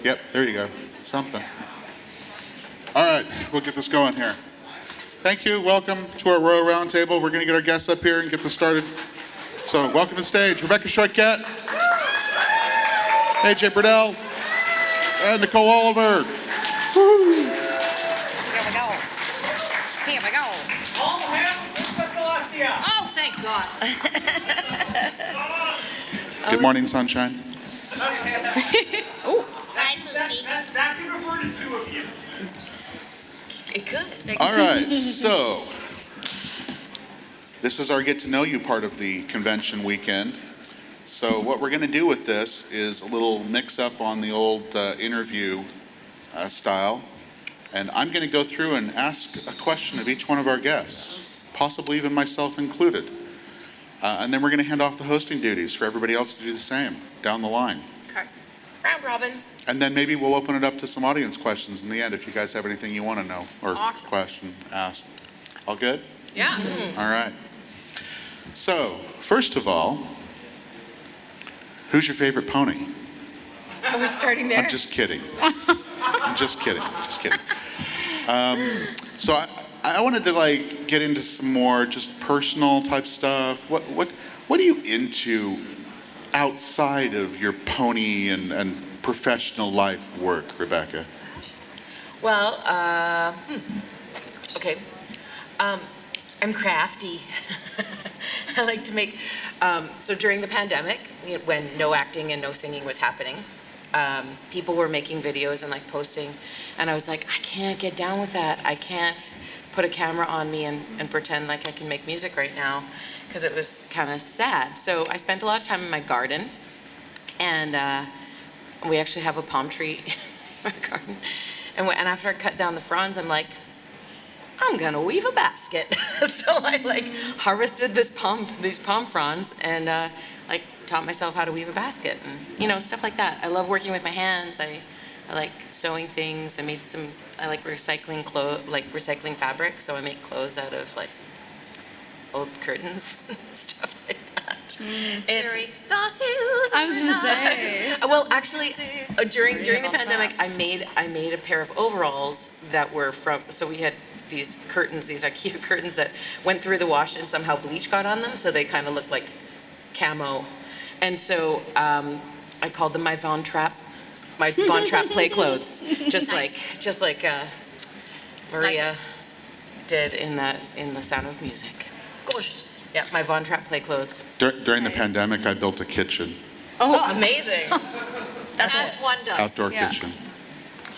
Yep, there you go. Something. All right, we'll get this going here. Thank you. Welcome to our Royal Roundtable. We're going to get our guests up here and get this started. So, welcome to the stage, Rebecca Shoichet, AJ Bridel, and Nicole Oliver. Woo. Here we go. Here we go. All hail Princess Celestia. Oh, thank God. Good morning, sunshine. Oh, That could refer to two of you. it could. All right, so this is our get to know you part of the convention weekend. So what we're going to do with this is a little mix up on the old interview style. And I'm going to go through and ask a question of each one of our guests, possibly even myself included. And then we're going to hand off the hosting duties for everybody else to do the same down the line. Okay. Round robin. And then maybe we'll open it up to some audience questions in the end if you guys have anything you want to know or Awesome. question, ask. All good? Yeah. All right. So, first of all, who's your favorite pony? Oh, we're starting there? I'm just kidding. I'm just kidding. Just kidding. So I wanted to get into some more just personal type stuff. What are you into outside of your pony and professional life work, Rebecca? Well, okay. I'm crafty. I like to make, so during the pandemic, when no acting and no singing was happening, people were making videos and posting, and I was like, I can't get down with that. I can't put a camera on me and pretend like I can make music right now, because it was kind of sad. So I spent a lot of time in my garden, and we actually have a palm tree in my garden. And after I cut down the fronds, I'm like, I'm gonna weave a basket. So I harvested these palm fronds and taught myself how to weave a basket and stuff like that. I love working with my hands. I like sewing things. I like recycling recycling fabric. So I make clothes out of old curtains and stuff like that. I was gonna say. Well, actually, during the pandemic, I made a pair of overalls that were so we had these curtains, these IKEA curtains that went through the wash and somehow bleach got on them, so they kind of looked like camo. And so I called them my Von Trapp play clothes, just Nice. like Maria did in the Sound of Music. Gorgeous. Yeah, my Von Trapp play clothes. During the Nice. pandemic, I built a kitchen, Oh, amazing! That's one does. outdoor Yeah. kitchen.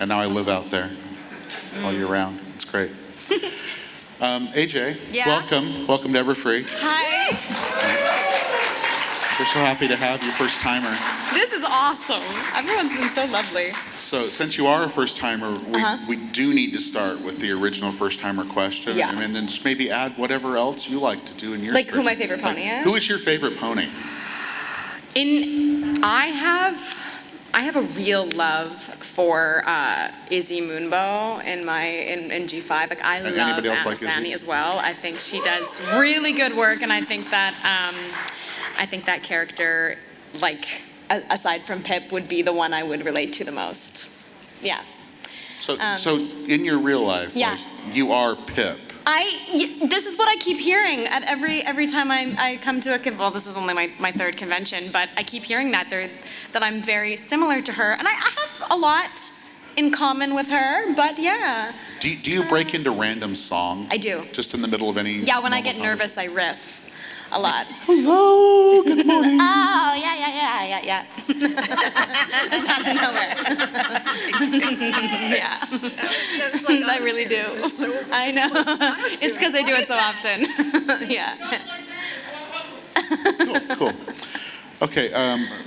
And now I live out there all year round. It's great. AJ, Yeah? welcome to Everfree. Hi. We're so happy to have you, first timer. This is awesome. Everyone's been so lovely. So since you are a first timer, we do need to start with the original first timer question. Yeah. And then just maybe add whatever else you like to do in your Who my favorite pony is? Who is your favorite pony? I have a real love for Izzy Moonbow in G5. I And love anybody else like Annie Izzy? as well. I think she does really good work, and I think that character, aside from Pipp, would be the one I would relate to the most. Yeah. So in your real life, Yeah. you are Pipp. This is what I keep hearing at every time I come to this is only my third convention, but I keep hearing that I'm very similar to her, and I have a lot in common with her, but yeah. Do you break into random song? I do. Just in the middle of any Yeah, when I normal get nervous, I riff a lot. Hello, good morning. Oh, yeah. It's out of nowhere. Yeah. I really do. I know. It's because I do it so often. Yeah. Cool. Okay,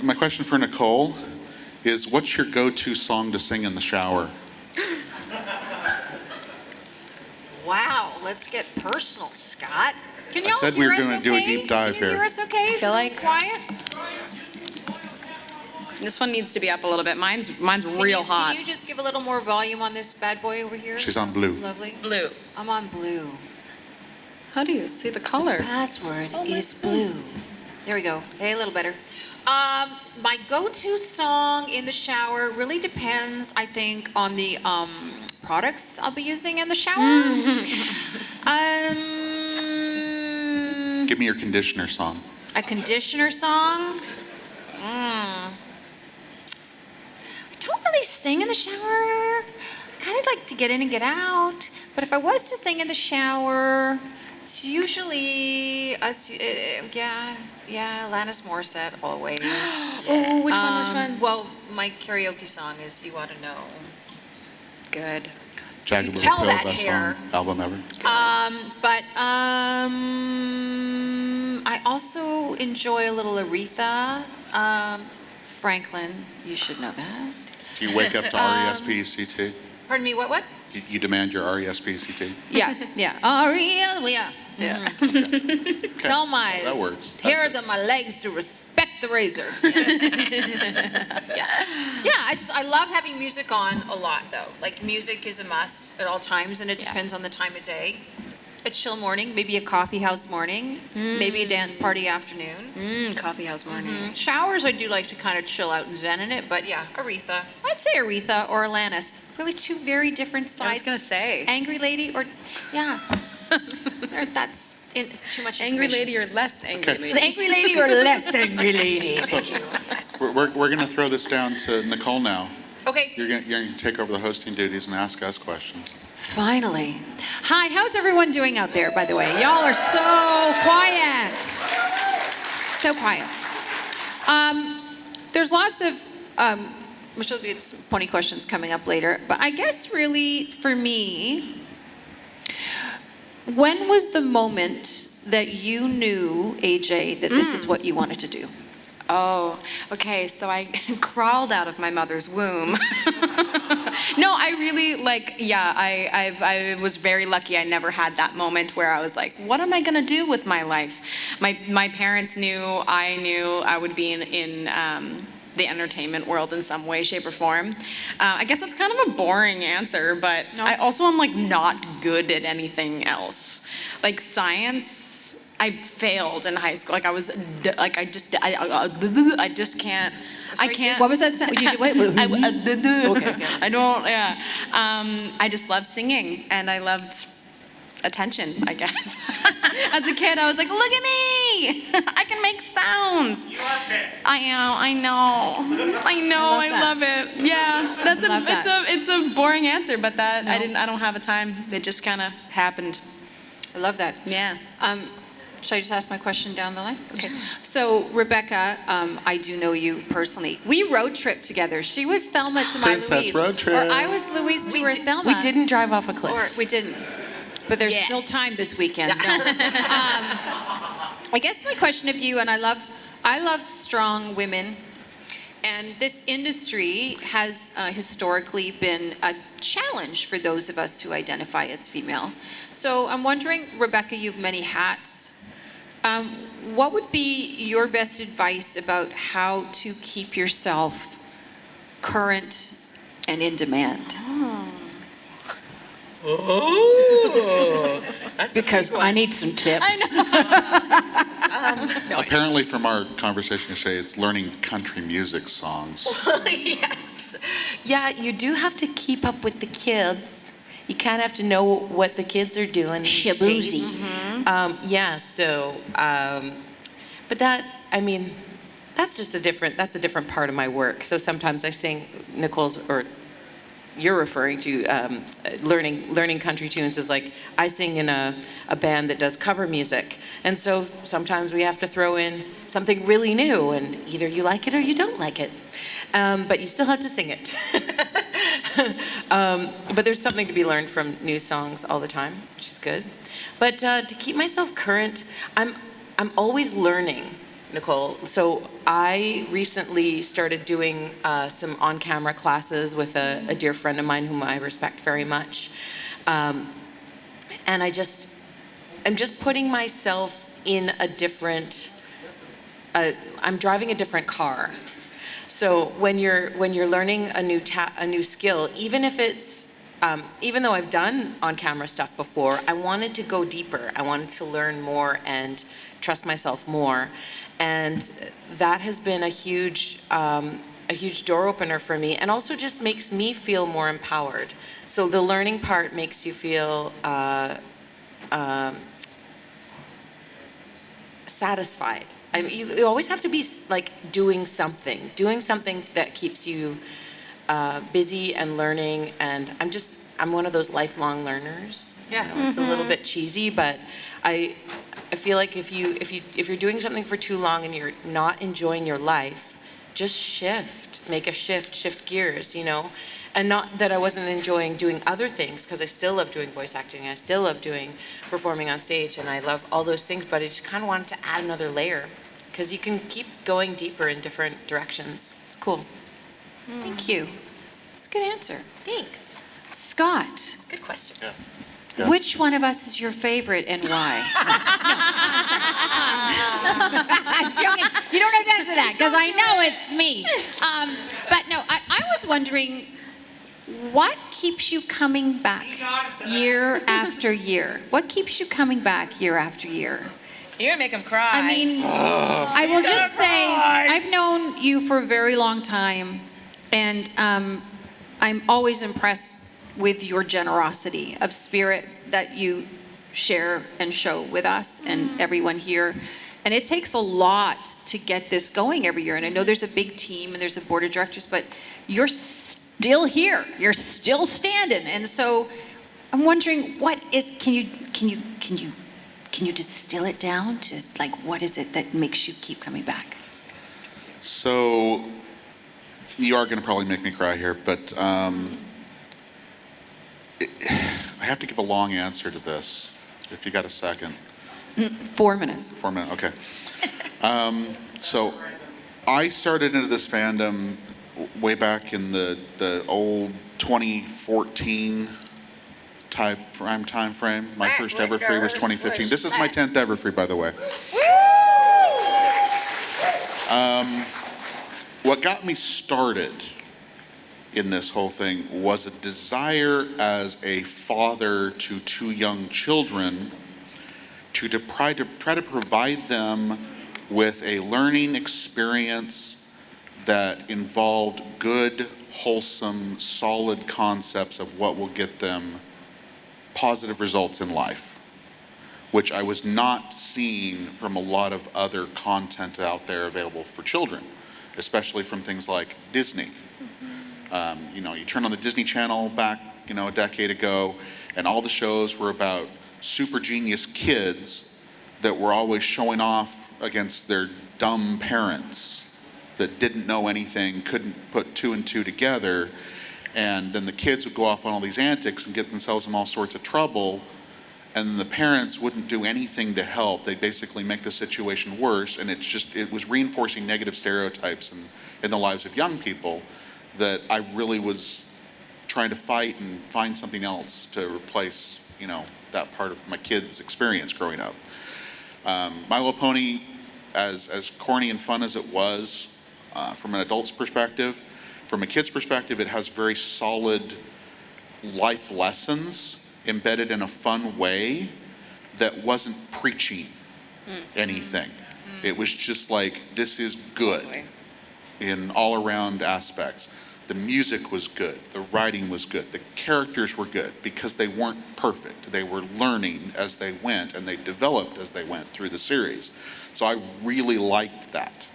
my question for Nicole is, what's your go-to song to sing in the shower? Wow, let's get personal, Scott. Can I y'all said we hear were us gonna do a okay? deep dive Can you here. hear us okay? I feel like- quiet. This one needs to be up a little bit. Mine's real hot. Can you just give a little more volume on this bad boy over here? She's on blue. Lovely. Blue. I'm on blue. How do you see the color? Password is blue. There we go. Hey, a little better. My go-to song in the shower really depends, I think, on the products I'll be using in the shower. Give me your conditioner song. A conditioner song. I don't really sing in the shower. I kind of like to get in and get out. But if I was to sing in the shower, it's usually Alanis Morissette always. Oh, which one? Which one? Well, my karaoke song is "You Ought to Know." Good. Jagged Little tell Pill, that best hair. song, album ever. But I also enjoy a little Aretha Franklin. You should know that. Do you wake up to R-E-S-P-E-C-T? Pardon me. What? You demand your R-E-S-P-E-C-T? Yeah. Ariel. Yeah. Yeah. Tell my That works. hairs on my legs to respect the razor. I love having music on a lot though. Like music is a must at all times, and it depends on the time of day. A chill morning, maybe a coffee house morning, maybe a dance party afternoon. Coffee house morning. Showers, I do like to kind of chill out and zen in it, but yeah, Aretha. I'd say Aretha or Alanis. Really two very different sides. I was gonna say. Angry Lady or, yeah. That's too much Angry information. lady or less angry Okay. lady? Angry Lady or less Angry Lady. We're going to throw this down to Nicole now. Okay. You're going to take over the hosting duties and ask us questions. Finally. Hi, how's everyone doing out there, by the way? Y'all are so quiet. So quiet. There's lots of, which will be some pony questions coming up later, but I guess really for me, when was the moment that you knew, AJ, that this is what you wanted to do? Oh, okay. So I crawled out of my mother's womb. No, I really I was very lucky. I never had that moment where I was like, what am I gonna do with my life? My parents knew I would be in the entertainment world in some way, shape, or form. I guess that's kind of a boring answer, but I also am like not good at anything else. Like science, I failed in high school. Like I was, like I just can't. I can't. What was that sound? You did what? Okay. I don't. Yeah. I just loved singing, and I loved attention. I guess. As a kid, I was like, "Look at me! I can make sounds." You are Pipp. I am. I know. I love it. Yeah. That's love that. It's a boring answer, but that I don't have a time. It just kind of happened. I love that. Yeah. Should I just ask my question down the line? Okay. So, Rebecca, I do know you personally. We road tripped together. She was Thelma to my Princess Louise. road trip. Or I was Louise to her Thelma. We didn't drive off a cliff. Or we didn't. But there's still time this weekend. No. I guess my question of you, and I love strong women, and this industry has historically been a challenge for those of us who identify as female. So I'm wondering, Rebecca, you have many hats. What would be your best advice about how to keep yourself current and in demand? Because I need some tips. Apparently from our conversation yesterday, it's learning country music songs. Yes. Yeah, you do have to keep up with the kids. You kind of have to know what the kids are doing. these days. But that, I mean, that's a different part of my work. So sometimes I sing Nicole's, or you're referring to learning country tunes is like I sing in a band that does cover music. And so sometimes we have to throw in something really new, and either you like it or you don't like it. But you still have to sing it. But there's something to be learned from new songs all the time, which is good. But to keep myself current, I'm always learning, Nicole. So I recently started doing some on-camera classes with a dear friend of mine whom I respect very much. And I'm just putting myself in a different, I'm driving a different car. So when you're learning a new skill, even if it's even though I've done on-camera stuff before, I wanted to go deeper. I wanted to learn more and trust myself more. And that has been a huge door opener for me, and also just makes me feel more empowered. So the learning part makes you feel satisfied. I mean, you always have to be like doing something that keeps you busy and learning. And I'm one of those lifelong learners. Yeah, it's a little bit cheesy, but I feel like if you're doing something for too long and you're not enjoying your life, just make a shift gears, you know. And not that I wasn't enjoying doing other things, because I still love doing voice acting, and I still love doing performing on stage, and I love all those things, but I just kind of wanted to add another layer, because you can keep going deeper in different directions. It's cool. Thank you. That's a good answer. Thanks. Scott, Good question. Yeah. Yes. which one of us is your favorite and why? I'm joking. You don't have to answer that because I know it's me. But no, I was wondering, what keeps you coming back year after year? What keeps you coming back year after year? You're gonna make him cry. I mean, I will just say, I've known you for a very long time, and I'm always impressed with your generosity of spirit that you share and show with us and everyone here. And it takes a lot to get this going every year. And I know there's a big team and there's a board of directors, but you're still here. You're still standing. And so I'm wondering, can you distill it down to, like, what is it that makes you keep coming back? So you are going to probably make me cry here, but I have to give a long answer to this, if you got a second. 4 minutes. 4 minutes, okay. So I started into this fandom way back in the old 2014 time frame. My first Everfree was 2015. This is my 10th Everfree, by the way. What got me started in this whole thing was a desire as a father to 2 young children to try to provide them with a learning experience that involved good, wholesome, solid concepts of what will get them positive results in life, which I was not seeing from a lot of other content out there available for children, especially from things like Disney. You know, you turn on the Disney Channel back, a decade ago, and all the shows were about super genius kids that were always showing off against their dumb parents that didn't know anything, couldn't put 2 and 2 together, and then the kids would go off on all these antics and get themselves in all sorts of trouble, and then the parents wouldn't do anything to help. They'd basically make the situation worse, and it was reinforcing negative stereotypes in the lives of young people that I really was trying to fight and find something else to replace, that part of my kids' experience growing up. My Little Pony, as corny and fun as it was, from an adult's perspective, from a kid's perspective, it has very solid life lessons embedded in a fun way that wasn't preaching anything. It was just like, this is good in all around aspects. The music was good, the writing was good, the characters were good because they weren't perfect. They were learning as they went, and they developed as they went through the series. So I really liked that.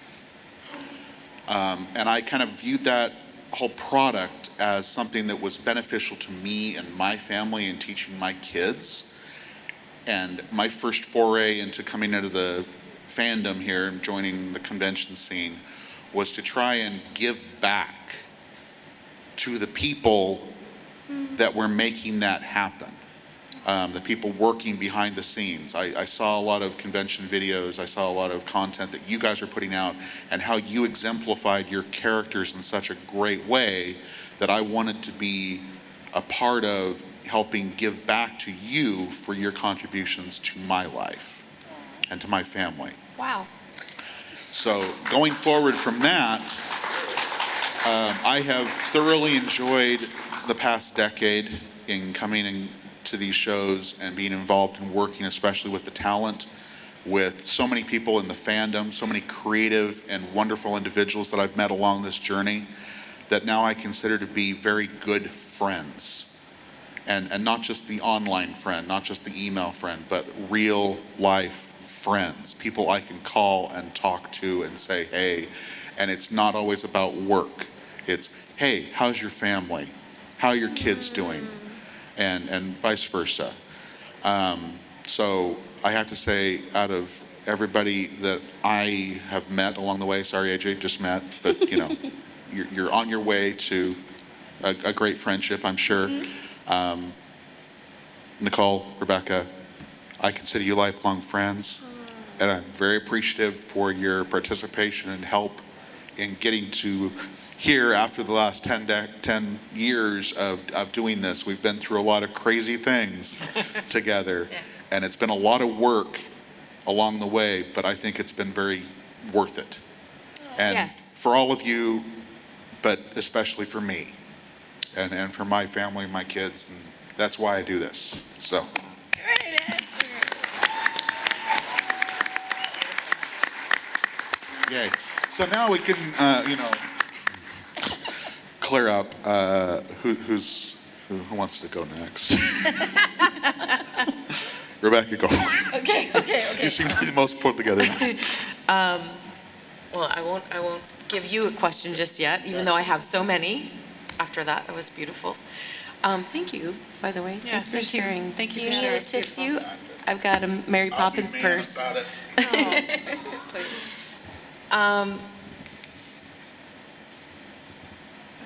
And I kind of viewed that whole product as something that was beneficial to me and my family and teaching my kids. And my first foray into coming into the fandom here and joining the convention scene was to try and give back to the people that were making that happen. The people working behind the scenes. I saw a lot of convention videos, I saw a lot of content that you guys are putting out, and how you exemplified your characters in such a great way that I wanted to be a part of helping give back to you for your contributions to my life and to my family. Wow. So going forward from that, I have thoroughly enjoyed the past decade in coming to these shows and being involved in working, especially with the talent, with so many people in the fandom, so many creative and wonderful individuals that I've met along this journey that now I consider to be very good friends. And not just the online friend, not just the email friend, but real life friends, people I can call and talk to and say, hey, and it's not always about work. It's, hey, how's your family? How are your kids doing? And vice versa. So I have to say, out of everybody that I have met along the way, sorry AJ, just met, but you know, you're on your way to a great friendship, I'm sure. Nicole, Rebecca, I consider you lifelong friends, and I'm very appreciative for your participation and help in getting to here after the last 10 years of doing this. We've been through a lot of crazy things together, and it's been a lot of work along the way, but I think it's been very worth it. And Yes. for all of you, but especially for me, and for my family and my kids, and that's why I do this. So. Yay. So now we can, clear up who wants to go next. Rebecca, go for it. Okay. You seem to be the most put together. Well, I won't give you a question just yet, even though I have so many. After that, that was beautiful. Thank you, by the way. Yeah, Thanks for thank you. sharing. Thank you Do for need sharing. a It's beautiful. tissue? I've got a Mary Poppins purse.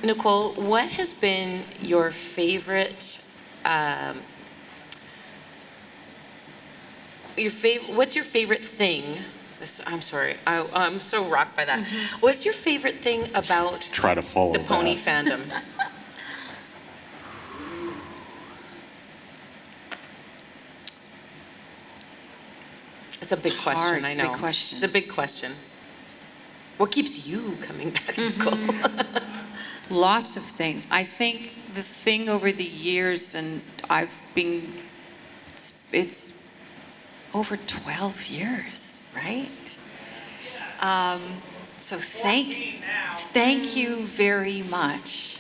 Nicole, what has been your favorite, what's your favorite thing? I'm sorry, I'm so rocked by that. What's your favorite thing about Try to follow the pony that. fandom? It's a big question, hard. I It's a know. big question. It's a big question. What keeps you coming back, Nicole? Lots of things. I think the thing over the years, and I've been, it's over 12 years, right? So thank you very much.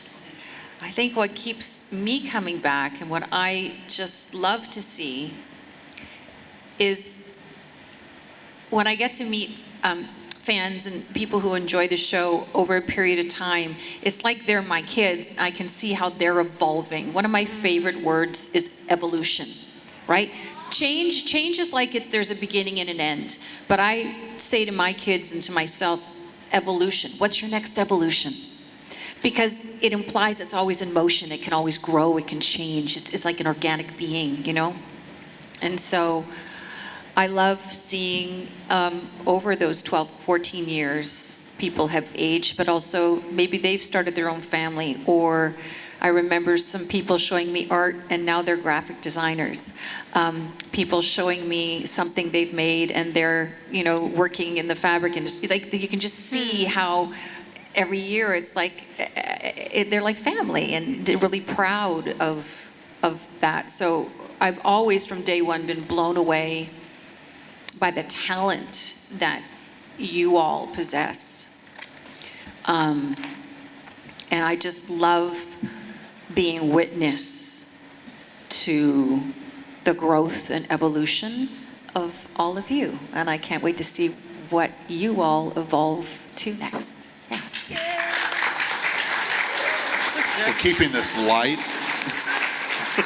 I think what keeps me coming back and what I just love to see is when I get to meet fans and people who enjoy the show over a period of time, it's like they're my kids. I can see how they're evolving. One of my favorite words is evolution, right? Change is like there's a beginning and an end. But I say to my kids and to myself, evolution. What's your next evolution? Because it implies it's always in motion. It can always grow. It can change. It's like an organic being, you know? And so I love seeing over those 12, 14 years, people have aged, but also maybe they've started their own family, or I remember some people showing me art and now they're graphic designers. People showing me something they've made and they're, working in the fabric industry. Like you can just see how every year it's like, they're like family, and they're really proud of that. So I've always from day one been blown away by the talent that you all possess. And I just love being witness to the growth and evolution of all of you. And I can't wait to see what you all evolve to next. Yeah. We're keeping this light.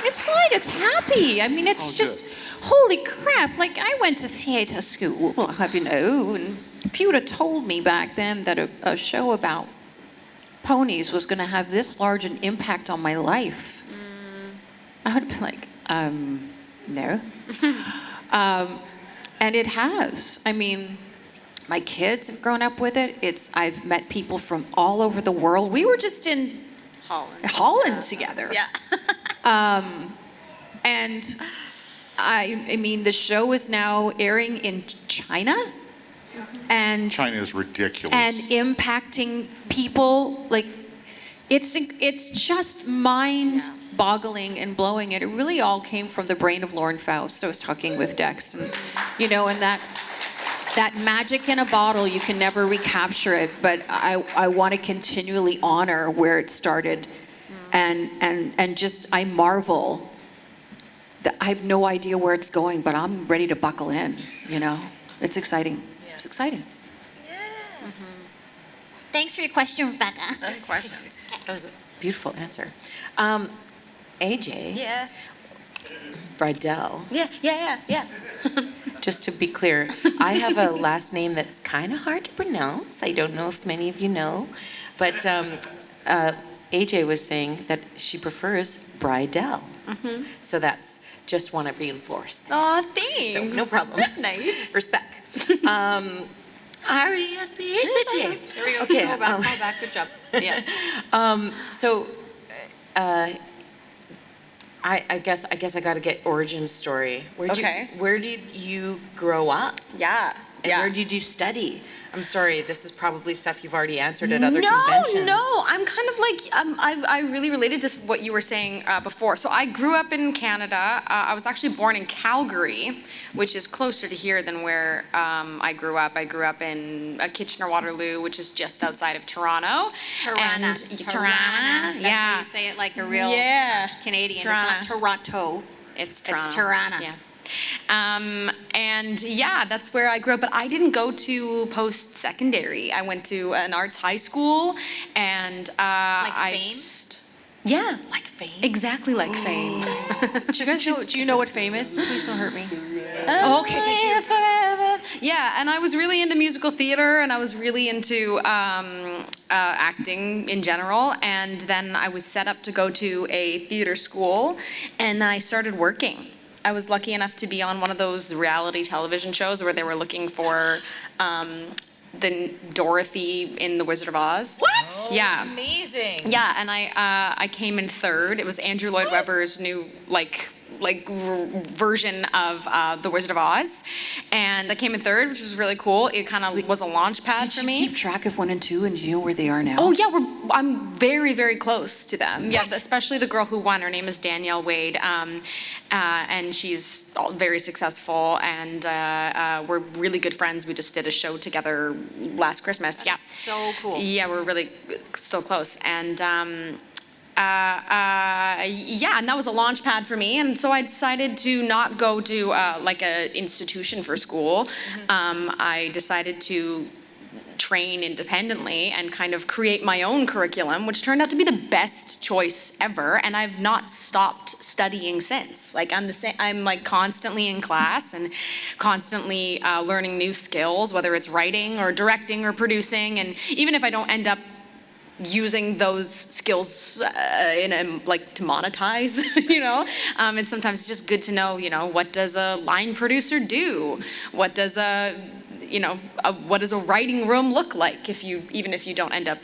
It's light, it's happy. I mean, it's all just, good. holy crap. Like, I went to theater school, and if you would have told me back then that a show about ponies was going to have this large an impact on my life, I would have been like, no. And it has. I mean, my kids have grown up with it. I've met people from all over the world. We were just in Holland together. Yeah. And I mean, the show is now airing in China, and China is ridiculous. and impacting people like It's just mind-boggling and blowing. And it really all came from the brain of Lauren Faust. I was talking with Dex, and and that magic in a bottle, you can never recapture it. But I want to continually honor where it started, and just I marvel that I have no idea where it's going, but I'm ready to buckle in. It's exciting. Yeah. It's exciting. Thanks for your question, Rebecca. That was a beautiful answer. AJ Yeah. Bridel, Yeah. just to be clear, I have a last name that's kind of hard to pronounce. I don't know if many of you know, but AJ was saying that she prefers Bridel. So that's just want to reinforce that. Oh, thanks. So, no problem. That's nice. Respect. R-E-S-P-H-C-T. There we go. Okay, Call back. Good job. Yeah. So, I guess I got to get origin story. Where did you grow up? Yeah. And where did you study? I'm sorry, this is probably stuff you've already answered at other conventions. No, I'm kind of like, I really related to what you were saying before. So I grew up in Canada. I was actually born in Calgary, which is closer to here than where I grew up. I grew up in Kitchener-Waterloo, which is just outside of Toronto. Tirana. Tirana, That's yeah. how you say it like a real Canadian. Tirana. It's not Toronto. It's It's Tirana. Yeah. And yeah, that's where I grew up. But I didn't go to post-secondary. I went to an arts high school, and Fame? Yeah, Like Fame. exactly like Fame. Do you know what Fame is? Please don't hurt me. Oh, okay, thank you. Forever. Yeah, and I was really into musical theater, and I was really into acting in general. And then I was set up to go to a theater school, and then I started working. I was lucky enough to be on one of those reality television shows where they were looking for the Dorothy in The Wizard of Oz. What? Yeah. Amazing. Yeah, and I came in third. It was Andrew Lloyd Webber's new version of The Wizard of Oz, and I came in third, which was really cool. It kind of was a launch pad for Did me. you keep track of 1 and 2, and do you know where they are now? Oh yeah, I'm very, very close to them. Yeah, especially the girl who won. Her name is Danielle Wade, and she's very successful. And we're really good friends. We just did a show together last Christmas. Yeah, so cool. Yeah, we're really still close. And yeah, and that was a launch pad for me. And so I decided to not go to like an institution for school. I decided to train independently and kind of create my own curriculum, which turned out to be the best choice ever. And I've not stopped studying since. Like I'm like constantly in class and constantly learning new skills, whether it's writing or directing or producing. And even if I don't end up using those skills to monetize, and sometimes it's just good to know, what does a line producer do? What does what does a writing room look like even if you don't end up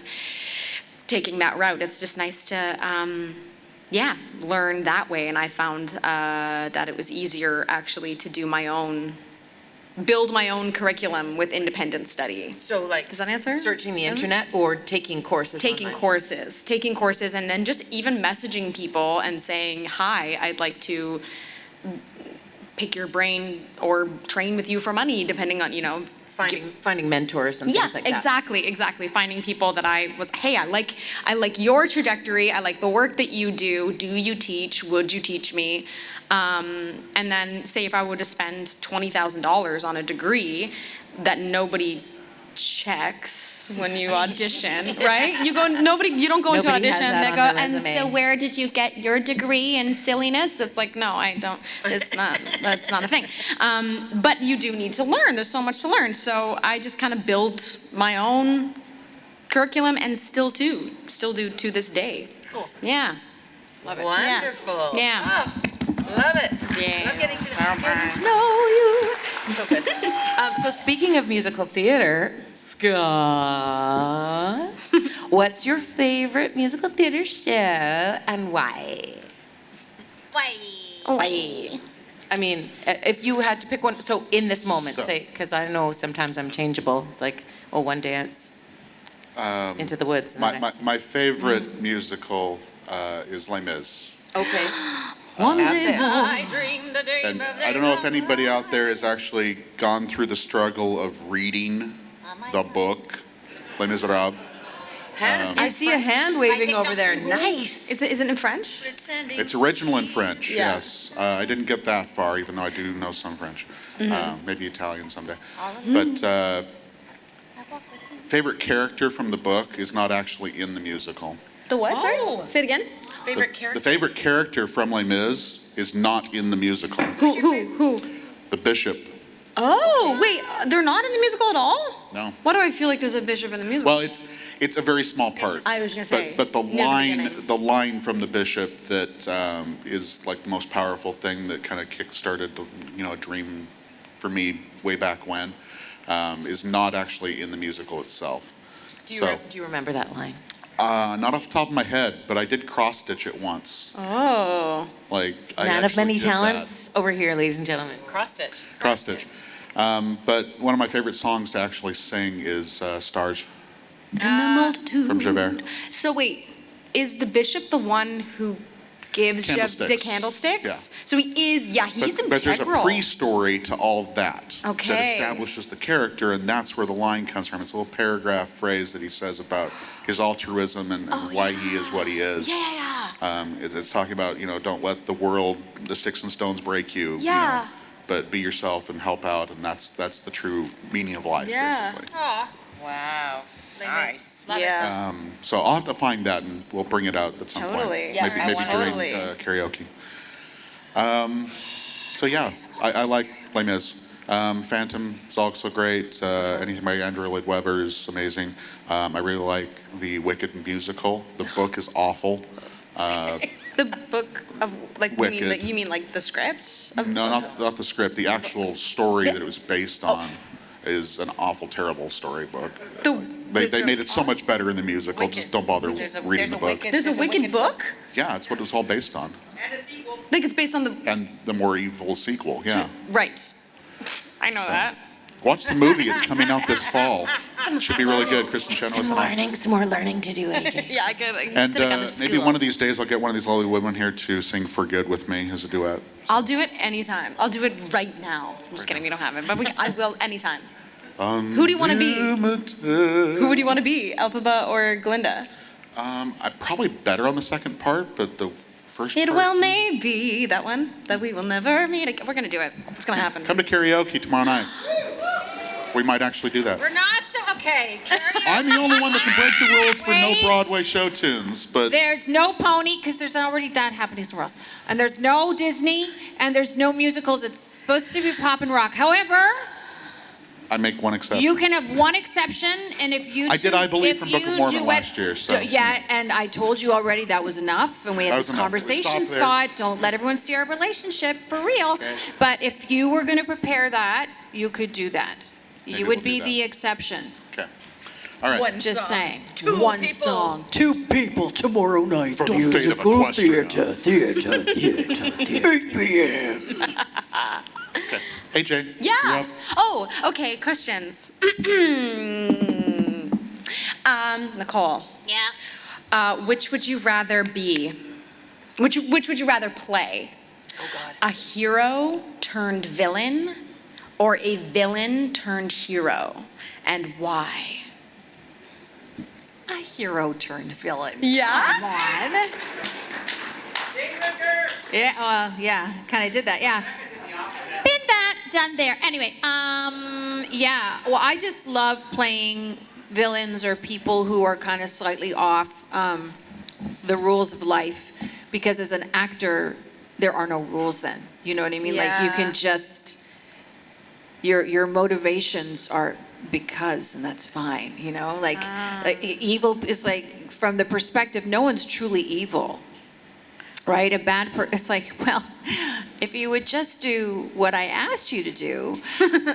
taking that route? It's just nice to, learn that way. And I found that it was easier actually to do build my own curriculum with independent study. So like, Does that answer? searching the internet or taking courses Taking online? courses, and then just even messaging people and saying, hi, I'd like to pick your brain or train with you for money, depending on, Finding mentors and things like that. Exactly. Finding people that I like your trajectory. I like the work that you do. Do you teach? Would you teach me? And then say if I were to spend $20,000 on a degree that nobody checks when you audition, right? You don't go into Nobody has audition. that They on go, their and resume." so where did you get your degree in silliness? It's like, no, I don't. That's not a thing. But you do need to learn. There's so much to learn. So I just kind of built my own curriculum and still do to this day. Cool. Yeah. Love it. Wonderful. Yeah. Oh, love it. Yeah. I'm getting to know you. So good. So speaking of musical theater, Scott, what's your favorite musical theater show and why? Why? I mean, if you had to pick one, so in this moment, So- say, because I know sometimes I'm changeable. It's like, one day it's Into the Woods. My favorite musical is Les Mis. Okay. One day more. I dreamed a dream And of I don't know if anybody out there has actually gone through the struggle of reading the book, Les Miserables. I see a hand waving over there. Nice. Is it in French? It's original in French, Yeah. yes. I didn't get that far, even though I do know some French. Maybe Italian someday. But favorite character from the book is not actually in the musical. The what? Sorry? Say it again. favorite The character. favorite character from Les Mis is not in the musical. Who? The bishop. Oh, wait, they're not in the musical at all? No. Why do I feel like there's a bishop in the musical? Well, it's a very small part. I was gonna say, But the near the beginning. line from the bishop that is like the most powerful thing that kind of kick-started, a dream for me way back when, is not actually in the musical itself. Do you remember that line? Not off the top of my head, but I did cross-stitch it once. Oh. Like, I Man of actually many did that. talents over here, ladies and gentlemen. Cross-stitch. Cross-stitch. But one of my favorite songs to actually sing is Stars And the multitude. from Javert. So wait, is the bishop the one who gives Jeff the Candlesticks. candlesticks? Yeah. So he's integral. But there's a pre-story to all that that Okay. establishes the character, and that's where the line comes from. It's a little paragraph phrase that he says about his altruism and why he is what he is. Yeah. It's talking about, don't let the world, the sticks and stones break you. Yeah. But be yourself and help out, and that's the true meaning of life, Yeah. basically. Wow. Nice. Love Yeah. So I'll have to find that, and we'll bring it out at some Totally. point. Yeah, maybe I maybe want during totally. karaoke. So yeah, I like Les Mis. Phantom is also great. Anything by Andrew Lloyd Webber is amazing. I really like the Wicked musical. The book is awful. The book of Wicked. you mean like the script? No, not the script. The actual story that it was based on is an awful, terrible storybook. They made it so much better in the musical. Just don't bother reading the book. There's a Wicked book? Yeah, that's what it was all based on. And a sequel. Like it's based on the And the more evil sequel, yeah. right. I know that. Watch the movie. It's coming out this fall. Should be really good. Kristen Chenoweth and all. Some more learning to do, AJ. Yeah, I can And sit down at maybe school. one of these days I'll get one of these lovely women here to sing "For Good" with me as a duet. I'll do it anytime. I'll do it right now. I'm just kidding, we don't have it, but I will anytime. Who do you want to be? Who would you want to be, Elphaba or Glinda? I'm probably better on the second part, but the first It part. will maybe that one that we will never meet again. We're gonna do it. It's gonna happen. Come to karaoke tomorrow night. We might actually do that. We're not so okay. I'm the only one that can break the rules for no Wait. Broadway show tunes, but There's no pony because there's already that happening somewhere else. And there's no Disney and there's no musicals. It's supposed to be pop and rock. However, I make one exception. you can have one exception, and if you I did, two- I believe, if from Book of you Mormon duet- last year, so- Yeah, and I told you already that was enough, and we That had was this enough. We conversation, stopped there. Scott. Don't let everyone see our relationship for real. But if you were going to prepare that, you could do that. Maybe You we'll would do be that. the exception. Okay. All right. Just saying. Two One people. song. Two people tomorrow night. For the fate of Equestria. Theater. 8 p.m. Okay. AJ. Yeah. you're up. Oh, okay. Questions. Nicole, Yeah. which would you rather be? Which would you rather play? Oh God. A hero turned villain, or a villain turned hero, and why? A hero turned villain. Yeah. Come on. Yeah, kind of did that. Yeah. Been that, done there. Anyway, yeah. Well, I just love playing villains or people who are kind of slightly off the rules of life, because as an actor, there are no rules then. You know what I mean? Like you Yeah. can just your motivations are because, and that's fine. You know, like evil is like from the perspective, no one's truly evil. Right? It's like, well, if you would just do what I asked you to do,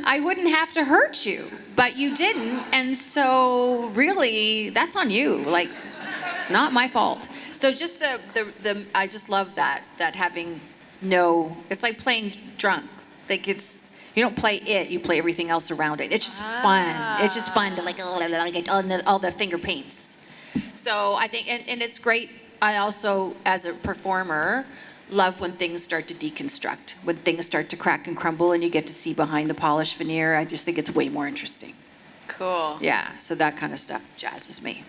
I wouldn't have to hurt you. But you didn't, and so really, that's on you. Like, it's not my fault. So just the I just love that having no, it's like playing drunk. Like You don't play it, you play everything else around it. It's just fun. It's just fun to like all the finger paints. So I think, and it's great. I also, as a performer, love when things start to deconstruct, when things start to crack and crumble and you get to see behind the polished veneer. I just think it's way more interesting. Cool. Yeah, so that kind of stuff jazzes me.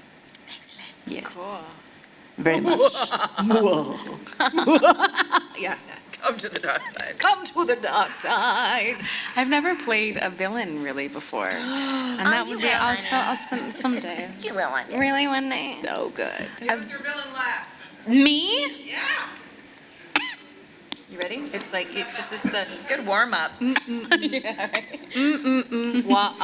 Excellent. Yes. Cool. Very much. Yeah. Come to the dark side. Come to the dark side. I've never played a villain really before, and that would be. I'll spend someday. You will one day. Really, one day. So good. Give us your villain laugh. Me? Yeah. You ready? It's the Good warm up. wah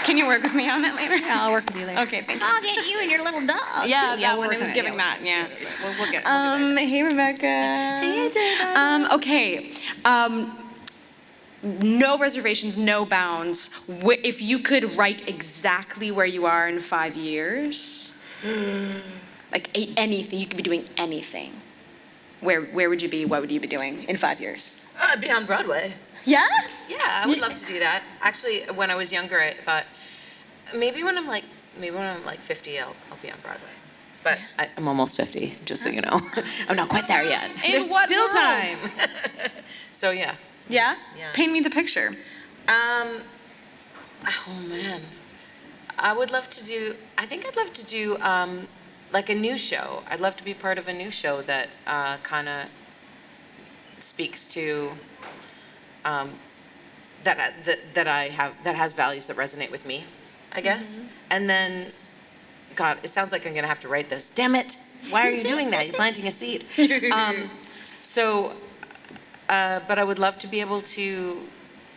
Can you work with me on it later? Yeah, I'll work with you later. Okay, thank you. I'll get you and your little dog. Yeah, too. Yeah, we're when it was working on it. giving Yeah, that, yeah. We'll get it. Hey Rebecca. Hey AJ. Okay. No reservations, no bounds. If you could write exactly where you are in 5 years, like anything, you could be doing anything. Where would you be? What would you be doing in 5 years? I'd be on Broadway. Yeah? Yeah, I would love to do that. Actually, when I was younger, I thought maybe when I'm like 50, I'll be on Broadway. But I'm almost 50, just so you know. I'm not quite there yet. there's what still world? time. So yeah. Yeah? Yeah. Paint me the picture. Oh man, I would love to do. I think I'd love to do like a new show. I'd love to be part of a new show that kind of speaks to that has values that resonate with me, I guess. And then, God, it sounds like I'm gonna have to write this. Damn it! Why are you doing that? You're planting a seed. But I would love to be able to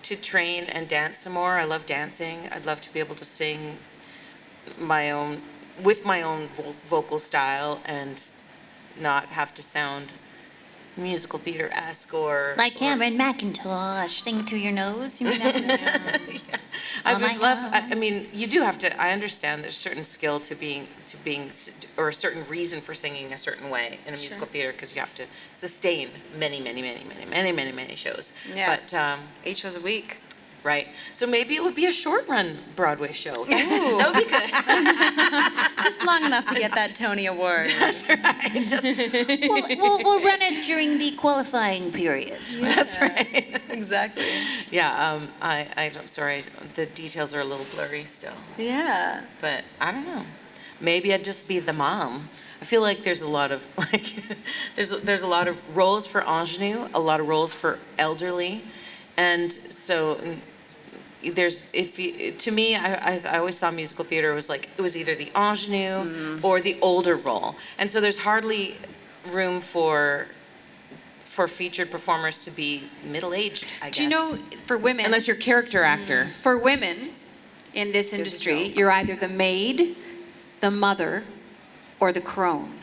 train and dance some more. I love dancing. I'd love to be able to sing with my own vocal style and not have to sound musical theater-esque or Like Cameron McIntosh, sing through your nose. You mean that? I Oh my would love. God. I mean, you do have to. I understand there's certain skill to being, or a certain reason for singing a certain way in a musical theater because you have to sustain many shows. Yeah. But 8 shows a week. right. So maybe it would be a short-run Broadway show. That would be good. Just long enough to get that Tony Award. We'll run it during the qualifying period. That's right. Exactly. Yeah. I'm sorry. The details are a little blurry still. Yeah. But I don't know. Maybe I'd just be the mom. I feel like there's a lot of there's a lot of roles for ingenue, a lot of roles for elderly, and so to me, I always saw musical theater was like it was either the ingenue or the older role, and so there's hardly room for featured performers to be middle-aged, I guess. Do you know, for women, Unless you're character actor. for women in this industry, you're either the maid, the mother, or the crone.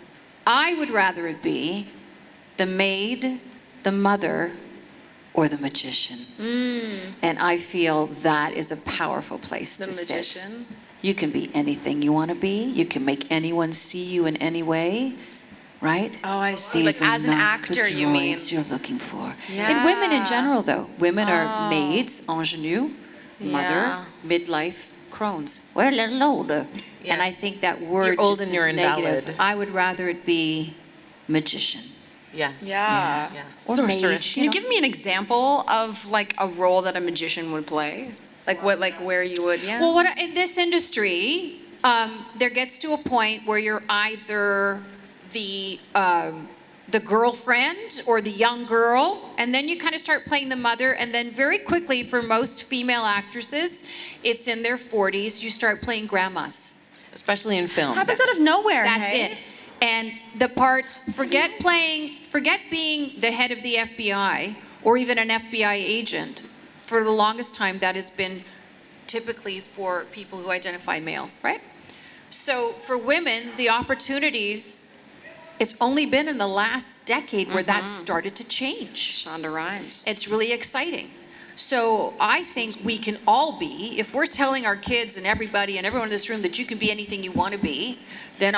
I would rather it be the maid, the mother, or the magician. And I feel that is a powerful place to sit. magician? You can be anything you want to be. You can make anyone see you in any way, right? Oh, I see. These Like are as an not actor, the you mean? droids you're looking for. Yeah. And women in general, though. Women are maids, ingenue, mother, Yeah. midlife, crones. We're a little older. And I think that word You're old just and you're is negative. invalid. I would rather it be magician. Yes. Yeah. Yeah. Or Sorceress. mage, Can you give me an example of like a role that a magician would play? Like what, like where you would, yeah? Well, in this industry, there gets to a point where you're either the girlfriend or the young girl, and then you kind of start playing the mother, and then very quickly, for most female actresses, it's in their 40s, you start playing grandmas. Especially in film. Happens out of nowhere. That's hey? it. And the parts, forget being the head of the FBI or even an FBI agent. For the longest time, that has been typically for people who identify male, right? So for women, the opportunities, it's only been in the last decade where that started to change. Shonda Rhimes. It's really exciting. So I think we can all be, if we're telling our kids and everybody and everyone in this room that you can be anything you want to be, then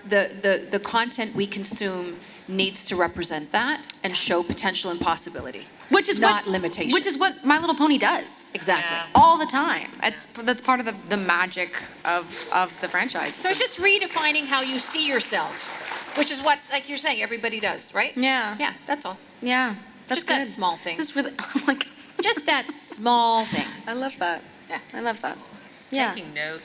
the content we consume needs to represent that and show potential and possibility. Which is not what, limitations. Which is what My Little Pony does. Exactly. All the time. That's part of the magic of the franchise. So it's just redefining how you see yourself, which is what, like you're saying, everybody does, right? Yeah. Yeah, that's all. Yeah. That's Just good. that small thing. This is really, oh my God. Just that small thing. I love that. Yeah. I love that. Yeah. Taking notes.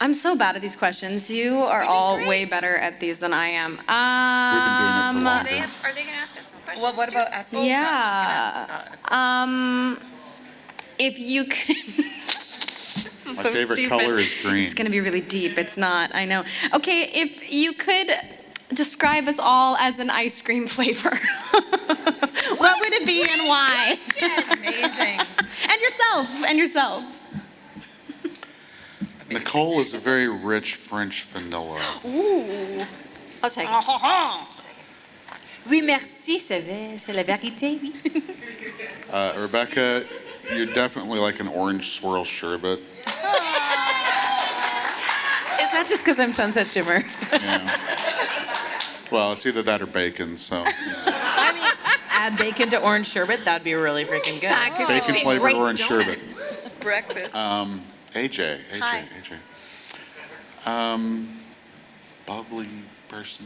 I'm so bad at these questions. You are all way better at these than I am. We've been doing it for longer. Are they going to ask us some questions? Well, what about asking? Yeah. If you could. This is My so favorite stupid. color is green. It's gonna be really deep. It's not. I know. Okay, if you could describe us all as an ice cream flavor, what would it be and why? Amazing. And yourself. Nicole is a very rich French vanilla. Ooh. I'll take it. Oui, merci, c'est la vérité, oui. Rebecca, you're definitely like an orange swirl sherbet. Is that just because I'm Sunset Shimmer? Yeah. Well, it's either that or bacon, so. I mean, add bacon to orange sherbet, that'd be really freaking good. That could Bacon be a flavored great orange donut. sherbet. Breakfast. AJ. Hi. Bubbly person.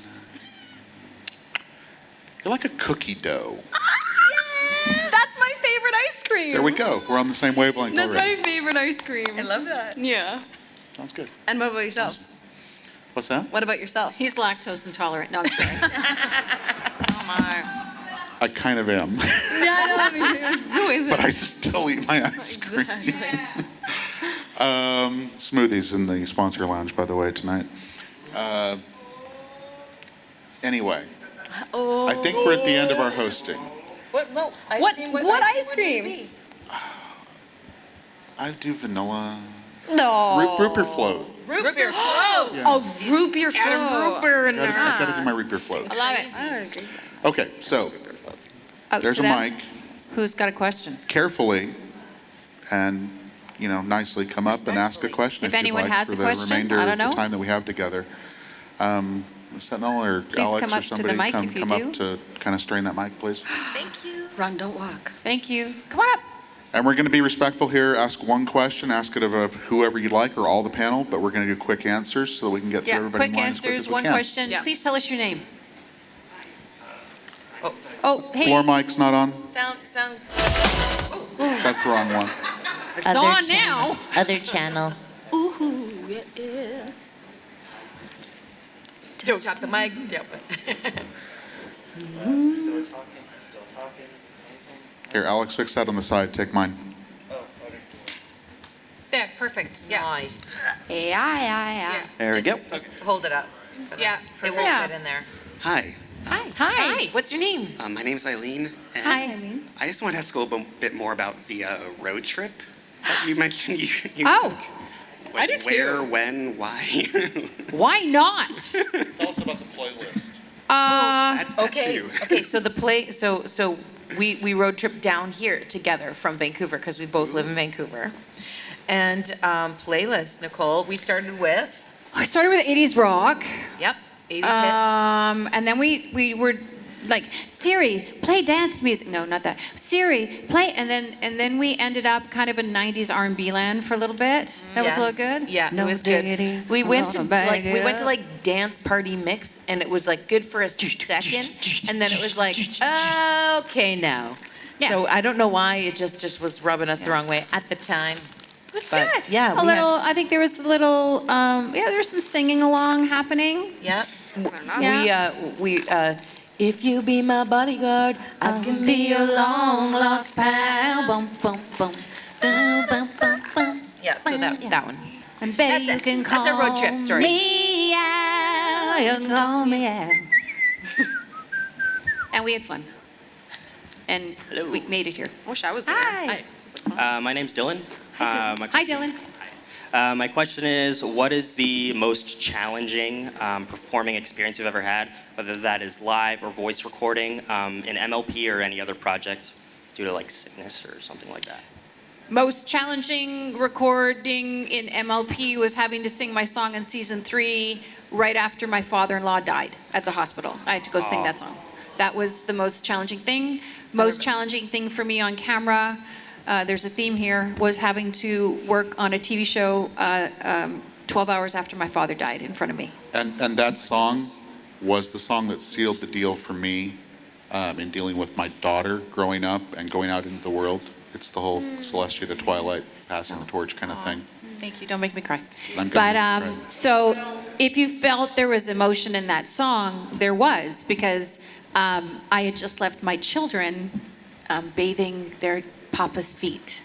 You're like a cookie dough. That's my favorite ice cream. There we go. We're on the same wavelength That's already. my favorite ice cream. I love that. Yeah. Sounds good. And what about yourself? What's that? What about yourself? He's lactose intolerant. No, I'm sorry. Oh my. I kind of am, Yeah, I know. Me too. Who is it? but I still eat my ice cream. Exactly. Smoothies in the sponsor lounge, by the way, tonight. Anyway, I think we're at the end of our hosting. What? No, ice What- cream? what ice would it cream? be? I do vanilla. No. Root beer float. Root beer float. Yeah. Oh, root beer float. I gotta do my root beer floats. Love it. Okay, so Out there's to a them. mic. Who's got a question? Carefully and, nicely come up and ask a question If you'd anyone like has for a the question, remainder I of don't the know. time that we have together. Sentinel or Please Alex come or up to the somebody mic come if you up do. to kind of strain that mic, please. Thank you. Run, don't walk. Thank you. Come on up. And we're going to be respectful here. Ask one question, ask it of whoever you'd like or all the panel, but we're going to do quick answers so that we can get through Yeah, everybody in quick line as quick answers, as we one can. question. Yeah. Please tell us your name. Oh, hey. Floor mic's not on? Sound. That's the wrong one. It's on now. Other channel. Don't tap the mic. Yep. Here, Alex, fix that on the side. Take mine. There, perfect. Yeah. Nice. Yeah. There we go. Just hold it up. Yeah, it won't Yeah. fit in there. Hi, Hi. What's your name? my name's Eileen. And Hi, Eileen. I just want to ask a little bit more about the road trip that you mentioned. You Oh, took. I did Where, too. when, why? Why not? Tell us about the playlist. That Okay. too. Okay. So so we road trip down here together from Vancouver because we both live in Vancouver. And playlist, Nicole. We started with. I started with 80s rock. Yep. 80s hits. And then we were like, Siri, play dance music. No, not that. Siri, play. And then we ended up kind of in 90s R&B land for a a little bit. That was a little good. Yeah, No it was good. diggity, We I'm went to gonna bag it up. like dance party mix, and it was like good for a second, and then it was like okay now. Yeah. So I don't know why it just was rubbing us the wrong way at the time. It was But, good. yeah, a we little. I think there was a little. There was some singing along happening. Yeah. Yeah. We if you be my bodyguard, I can be your long lost pal. Bum bum bum. Bum bum bum bum. Yeah. So that one. And Betty, That's you it. can call That's our road trip story. me out. You can call me out. And we had fun. And we made it here. Wish I was there. Hi. My name's Dylan. Hi, Dylan. My question is, what is the most challenging performing experience you've ever had, whether that is live or voice recording, in MLP or any other project? due to like sickness or something like that? Most challenging recording in MLP was having to sing my song in season 3 right after my father-in-law died at the hospital. I had to go sing that song. That was the most challenging thing. Most challenging thing for me on camera, there's a theme here, was having to work on a TV show 12 hours after my father died in front of me. And that song was the song that sealed the deal for me in dealing with my daughter growing up and going out into the world. It's the whole Celestia to Twilight, passing the torch kind of thing. Thank you, don't make me cry. I'm But gonna cry. so if you felt there was emotion in that song, there was, because I had just left my children bathing their papa's feet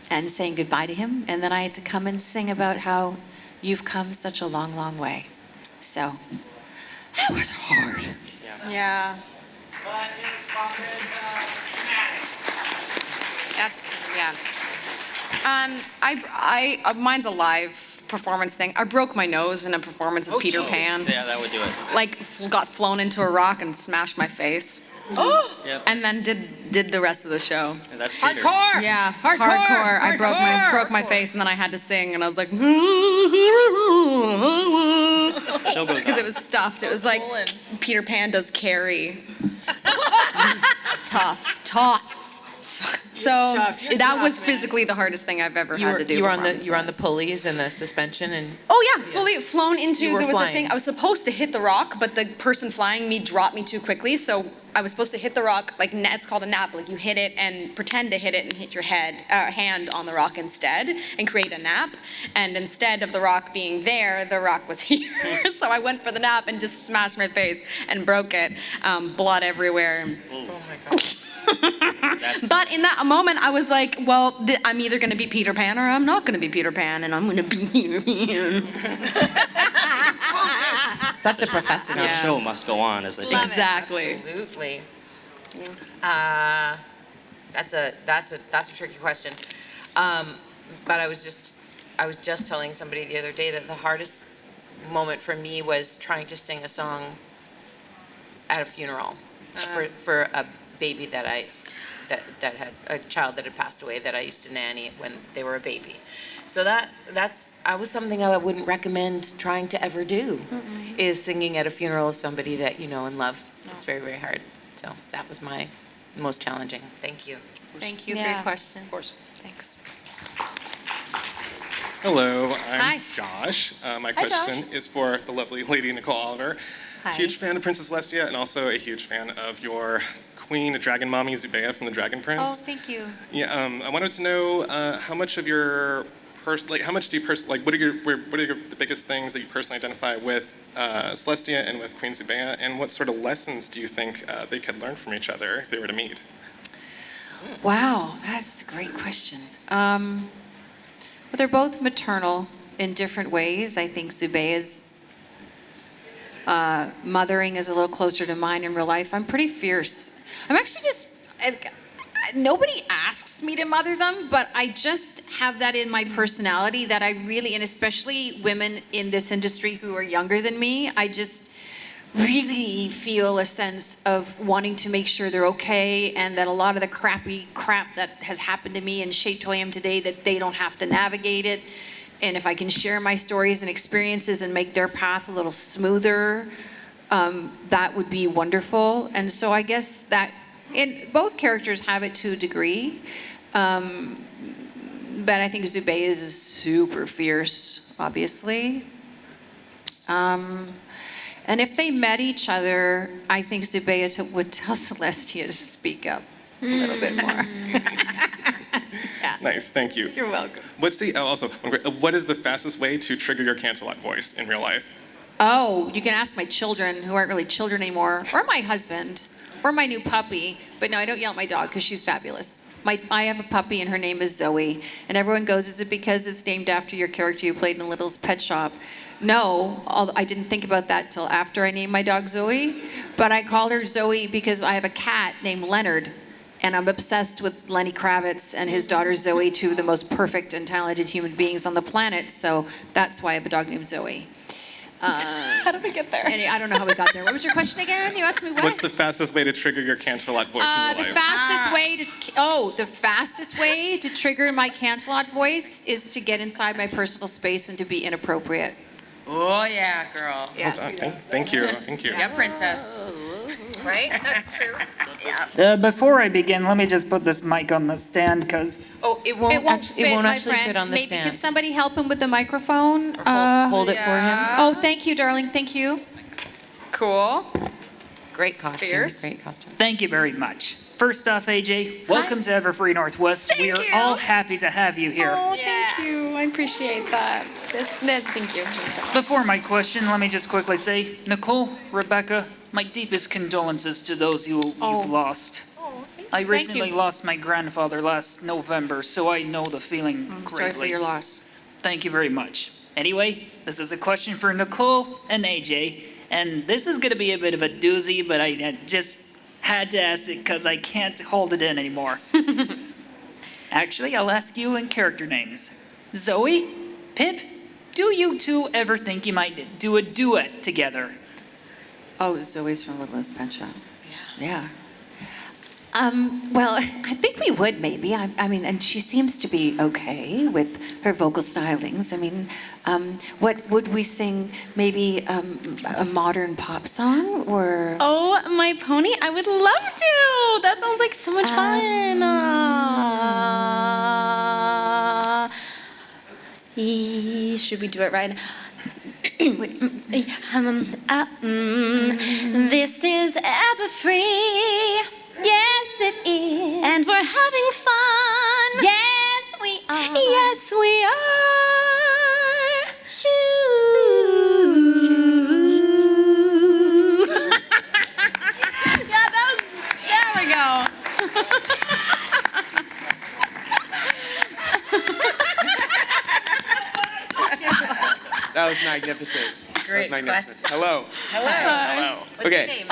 and saying goodbye to him, and then I had to come and sing about how you've come such a long, long way. So that was hard. Yeah. But it's fucking dramatic. That's, yeah. Mine's a live performance thing. I broke my nose in a performance of Peter Pan. Yeah, that would do it. Like, got flown into a rock and smashed my face. Yep. And then did the rest of the show. And that's theater. Yeah, hardcore. I broke my face, and then I had to sing, and I was like, Show goes because on. it was stuffed. It was like Peter Pan does Carrie. Tough. So that was physically the hardest thing I've ever had to do. You were on the pulleys and the suspension and. Oh yeah, fully flown into. You were There was a flying. thing. I was supposed to hit the rock, but the person flying me dropped me too quickly. So I was supposed to hit the rock. Like it's called a nap. Like you hit it and pretend to hit it and hit your hand on the rock instead, and create a nap. And instead of the rock being there, the rock was here. So I went for the nap and just smashed my face and broke it. Blood everywhere. Oh my gosh. But in that moment, I was like, well, I'm either going to be Peter Pan or I'm not going to be Peter Pan, and I'm going to be Peter Pan. Such a professional. The show must go on, as they say. Exactly. Absolutely. That's a tricky question. But I was just telling somebody the other day that the hardest moment for me was trying to sing a song at a funeral for a baby that had a child that had passed away that I used to nanny when they were a baby. So that was something I wouldn't recommend trying to ever do, is singing at a funeral of somebody that you know and love. It's very, very hard. So that was my most challenging. Thank you. Thank you for your question. Of course. Thanks. Hello, I'm Hi. Josh. My Hi, question Josh. is for the lovely lady Nicole Oliver. Hi. Huge fan of Princess Celestia and also a huge fan of your queen, dragon mommy, Zubea from the Dragon Prince. Oh, thank you. Yeah, I wanted to know how much of your how much do you what are the biggest things that you personally identify with Celestia and with Queen Zubea, and what sort of lessons do you think they could learn from each other if they were to meet? Wow, that's a great question. Well, they're both maternal in different ways. I think Zubea's mothering is a little closer to mine in real life. I'm pretty fierce. I'm actually nobody asks me to mother them, but I just have that in my personality that I really, and especially women in this industry who are younger than me, I just really feel a sense of wanting to make sure they're okay, and that a lot of the crappy crap that has happened to me and shaped who I am today, that they don't have to navigate it. And if I can share my stories and experiences and make their path a little smoother, that would be wonderful. And so I guess that both characters have it to a degree. But I think Zubea is super fierce, obviously. And if they met each other, I think Zubea would tell Celestia to speak up a little bit more. Nice, thank you. You're welcome. What is the fastest way to trigger your Canterlot voice in real life? Oh, you can ask my children, who aren't really children anymore, or my husband, or my new puppy. But no, I don't yell at my dog because she's fabulous. I have a puppy and her name is Zoe. And everyone goes, is it because it's named after your character you played in Little's Pet Shop? No, I didn't think about that till after I named my dog Zoe. But I called her Zoe because I have a cat named Leonard. And I'm obsessed with Lenny Kravitz and his daughter Zoe, two of the most perfect and talented human beings on the planet. So that's why I have a dog named Zoe. How did we get there? I don't know how we got there. What was your question again? You asked me what? What's the fastest way to trigger your Canterlot voice in real The life? fastest way the fastest way to trigger my Cancelot voice is to get inside my personal space and to be inappropriate. Oh, yeah, girl. Yeah. Well done. Thank you. Thank you. Yeah, princess. Right? That's true. Before I begin, let me just put this mic on the stand, because Oh, it won't, It won't it fit, won't my actually friend. fit on the Maybe stand. can somebody help him with the microphone? Hold it for him. Oh, thank you, darling. Thank you. Cool. Great costume. Fierce. Great costume. thank you very much. First off, AJ, welcome to Everfree Northwest. We are all happy to have you here. Oh, thank you. I appreciate that. Thank you. Before my question, let me just quickly say, Nicole, Rebecca, my deepest condolences to those you've lost. I recently lost my grandfather last November, so I know the feeling greatly. Sorry for your loss. Thank you very much. Anyway, this is a question for Nicole and AJ, and this is gonna be a bit of a doozy, but I just had to ask it because I can't hold it in anymore. Actually, I'll ask you in character names. Zoe, Pipp, do you two ever think you might do a duet together? Oh, Zoe's from Little Miss Pet Shop. Yeah. Well, I think we would maybe. I mean, and she seems to be okay with her vocal stylings. I mean, what would we sing? Maybe a modern pop song or? Oh, my pony, I would love to. That sounds like so much fun. Should we do it right? This is Everfree. Yes, it is. And we're having fun. Yes, we are. Yes, we are. Shoo. Yeah, there we go. That was magnificent. Great That was magnificent. question. Hello. Hello. What's Okay. your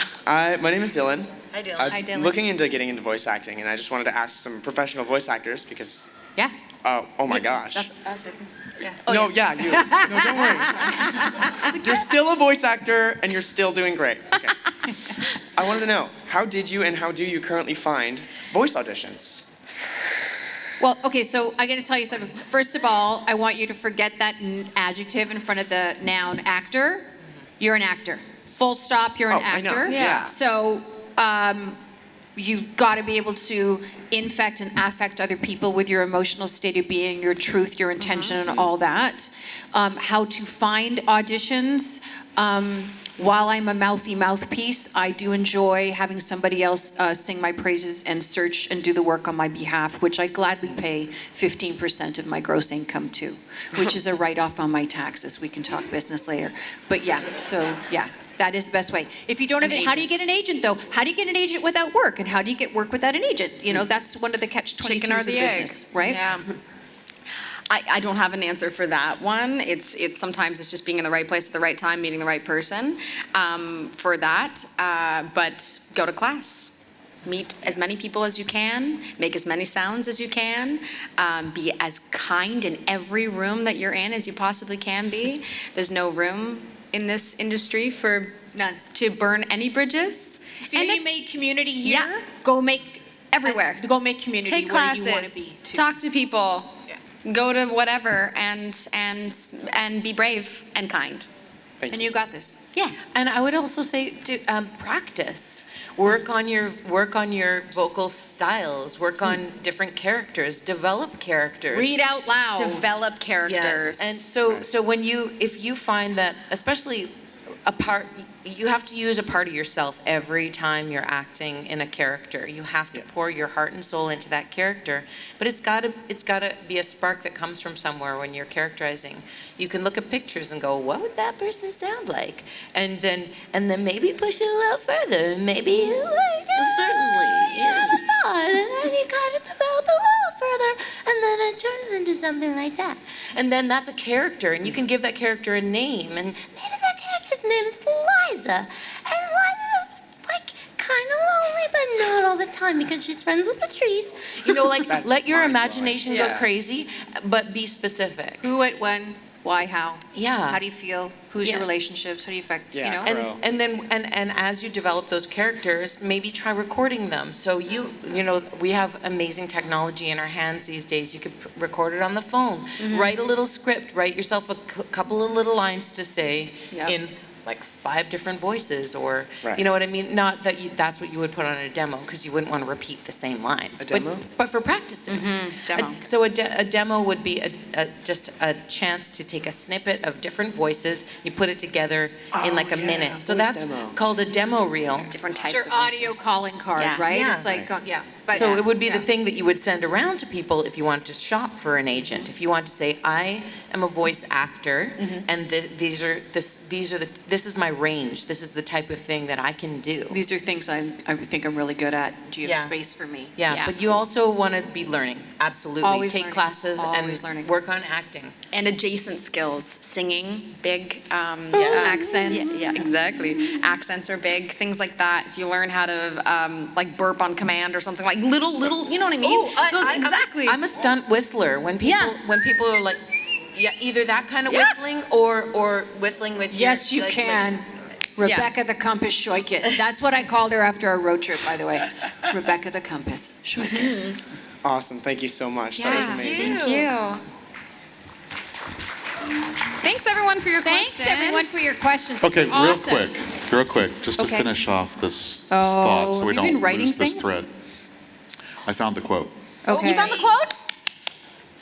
name? My name is Dylan. Hi, Dylan. I'm looking into getting into voice acting, and I just wanted to ask some professional voice actors because. Yeah. Oh my gosh. That's I think. Yeah. No, yeah, you. No, don't worry. You're still a voice actor, and you're still doing great. Okay. I wanted to know, how did you and how do you currently find voice auditions? Well, okay, so I got to tell you something. First of all, I want you to forget that adjective in front of the noun actor. You're an actor. Full stop, you're an I know, actor. yeah. So you've got to be able to infect and affect other people with your emotional state of being, your truth, your intention, and all that. How to find auditions. While I'm a mouthy mouthpiece, I do enjoy having somebody else sing my praises and search and do the work on my behalf, which I gladly pay 15% of my gross income to, which is a write-off on my taxes. We can talk business later. But yeah, so yeah, that is the best way. If you don't have it, how do you get an agent though? How do you get an agent without work? And how do you get work without an agent? You know, that's one of the catch-22s Chicken or of the egg. business, right? Yeah. I don't have an answer for that one. It's sometimes it's just being in the right place at the right time, meeting the right person for that. But go to class. Meet as many people as you can, make as many sounds as you can, be as kind in every room that you're in as you possibly can be. There's no room in this industry for none to burn any bridges. See, and you made community here. Yeah. Go make everywhere. Go make community Take where classes. you want to be. Too. Talk to people. Go to whatever and be brave and kind. And you got this. Yeah. And I would also say practice. Work on your vocal styles. Work on different characters. Develop characters. Read out loud. Develop characters. Yeah. And so if you find that, especially you have to use a part of yourself every time you're acting in a character. You have to pour your heart and soul into that character. But it's gotta be a spark that comes from somewhere when you're characterizing. You can look at pictures and go, what would that person sound like? And then maybe push it a little further. Maybe like certainly. Yeah. And then you kind of develop a little further, and then it turns into something like that. And then that's a character, and you can give that character a name. And Maybe that character's name is Liza, and Liza's like kind of lonely, but not all the time because she's friends with the trees. like let your imagination go crazy, but be specific. Who, what, when? Why, how? Yeah. How do you feel? Who's your Yeah. relationships? How do you affect, Yeah, you know? correct. And then as you develop those characters, maybe try recording them. So you know, we have amazing technology in our hands these days. You could record it on the phone. Write a little script. Write yourself a couple of little lines to say Yep. in like 5 different voices, or Right. you know what I mean. Not that that's what you would put on a demo, because you wouldn't want to repeat the same lines. A demo? But for practicing. Demo. So a demo would be just a chance to take a snippet of different voices, you put it together in like a yeah, minute. So voice that's demo. called a demo reel. Different types It's your of audio voices. calling card, Yeah. right? Yeah. It's like, yeah. But So it would be the yeah. thing that you would send around to people if you wanted to shop for an agent. If you want to say, I am a voice actor, and this is my range. This is the type of thing that I can do. These are things I think I'm really good at. Do you have Yeah. space for me? Yeah, but you also want to be learning. Absolutely. Always Take learning. classes Always and learning. work on acting. And adjacent skills, singing, big. Accents. Yeah, exactly. Accents are big, things like that. If you learn how to like burp on command or something, like little, you know what I mean? Exactly. I'm a stunt whistler. When people are like, yeah, either that kind of whistling or whistling with Yes, your, you like- can. Rebecca the Compass Shoichet. That's what I called her after our road trip, by the way. Rebecca the Compass Shoichet. Awesome. Thank you so much. That was amazing. Thank you. Thanks everyone for your Thanks questions. everyone for your questions. This Okay, is awesome. real quick, just to Okay. finish off this Oh, thought so we have you been don't writing lose this things? thread. I found the quote. Okay. You found the quote?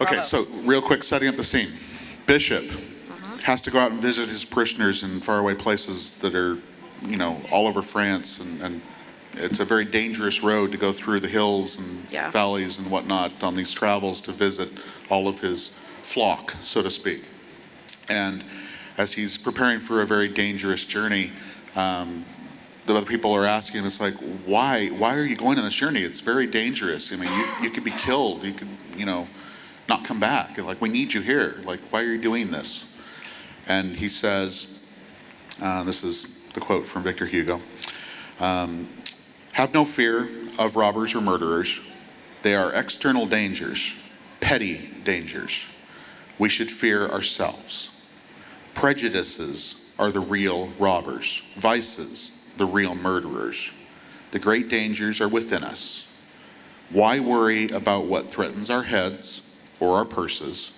Okay, so real quick, setting up the scene. Bishop has to go out and visit his parishioners in faraway places that are, you know, all over France, and it's a very dangerous road to go through the hills and Yeah. valleys and whatnot on these travels to visit all of his flock, so to speak. And as he's preparing for a very dangerous journey, the other people are asking, it's like, why are you going on this journey? It's very dangerous. I mean, you could be killed. You could, you know, not come back. Like, we need you here. Like, why are you doing this? And he says, this is the quote from Victor Hugo, have no fear of robbers or murderers. They are external dangers, petty dangers. We should fear ourselves. Prejudices are the real robbers, vices the real murderers. The great dangers are within us. Why worry about what threatens our heads or our purses?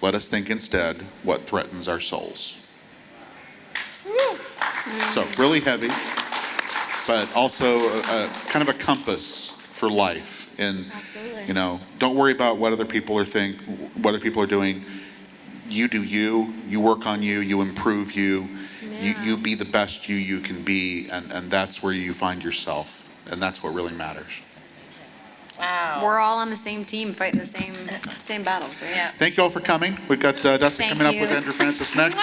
Let us think instead what threatens our souls. So really heavy, but also kind of a compass for life. And you know, don't worry about what other people are what other people are doing. You do you. You work on you. You improve you. You be the best you can be, and that's where you find yourself, and that's what really matters. Wow. We're all on the same team, fighting the same battles, right? Yeah. Thank you all for coming. We've got Dustin Thank coming up you. with Andrew Francis next.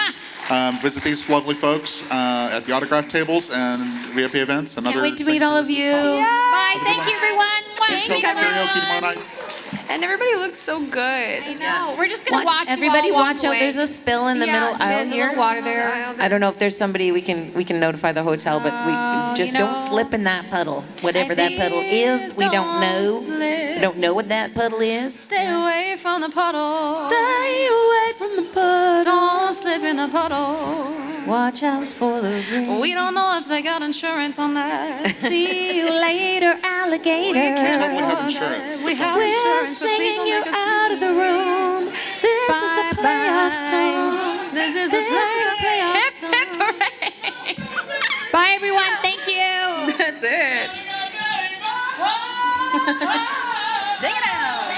Visit these lovely folks at the autograph tables and VIP events. And Can't other wait to meet things all that- of you. Bye. Thank you, everyone. Thanks, Thank you, karaoke tomorrow everyone. night. And everybody looks so good. I know. We're just going to watch Everybody you all walk watch out. away. There's a spill in the middle aisle There's a here. little water there. I don't know if there's somebody we can notify the hotel, but we just you don't know, slip in that puddle. Whatever that puddle is, we don't know. We don't know what that puddle is. Stay away from the puddle. Stay away from the puddle. Don't slip in the puddle. Watch out for the rain. We don't know if they got insurance on that. See you later, alligator. We can't Totally have afford insurance. that. We have We're insurance, but please singing don't you make us out of the room. This is the playoff song. This is the playoff Hip, song. hip, hooray. Bye, everyone. Thank you. That's it. Sing it out.